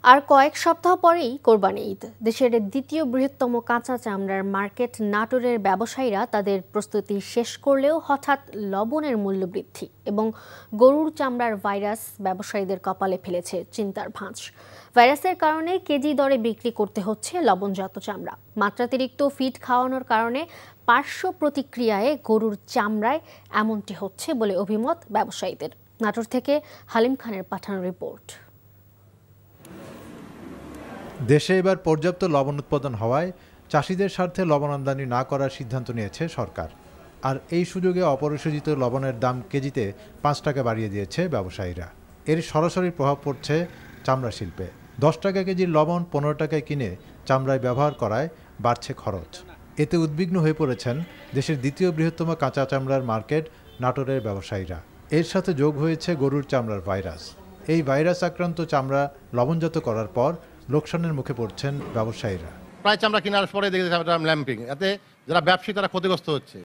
আর কয়েক সপ্তাহ পরেই কোরবানি ঈদ। দেশের দ্বিতীয় বৃহত্তম কাঁচা চামড়ার মার্কেট নাটোরের ব্যবসায়ীরা তাদের প্রস্তুতি শেষ করলেও হঠাৎ লবণের মূল্য বৃদ্ধি এবং গরুর চামড়ার ভাইরাস ব্যবসায়ীদের কপালে ফেলেছে চিন্তার ভাঁজ। ভাইরাসের কারণে কেজি দরে বিক্রি করতে হচ্ছে লবণজাত চামড়া। মাত্রাতিরিক্ত ফিড খাওয়ানোর কারণে পার্শ্ব প্রতিক্রিয়ায় গরুর চামড়ায় এমনটি হচ্ছে বলে অভিমত ব্যবসায়ীদের। নাটোর থেকে হালিম খানের পাঠানো রিপোর্ট। দেশে এবার পর্যাপ্ত লবণ উৎপাদন হওয়ায় চাষিদের স্বার্থে লবণ আমদানি না করার সিদ্ধান্ত নিয়েছে সরকার। আর এই সুযোগে অপরিশোধিত লবণের দাম কেজিতে ৫ টাকা বাড়িয়ে দিয়েছে ব্যবসায়ীরা। এর সরাসরি প্রভাব পড়ছে চামড়া শিল্পে। ১০ টাকা কেজির লবণ ১৫ টাকায় কিনে চামড়ায় ব্যবহার করায় বাড়ছে খরচ। এতে উদ্বিগ্ন হয়ে পড়েছেন দেশের দ্বিতীয় বৃহত্তম কাঁচা চামড়ার মার্কেট নাটোরের ব্যবসায়ীরা। এর সাথে যোগ হয়েছে গরুর চামড়ার ভাইরাস। এই ভাইরাস আক্রান্ত চামড়া লবণজাত করার পর লোকসানের মুখে পড়ছেন ব্যবসায়ীরা। প্রায় চামড়া কেনার পরে দেখে ল্যাম্পিং, এতে যারা ব্যবসায়ী তারা ক্ষতিগ্রস্ত হচ্ছে।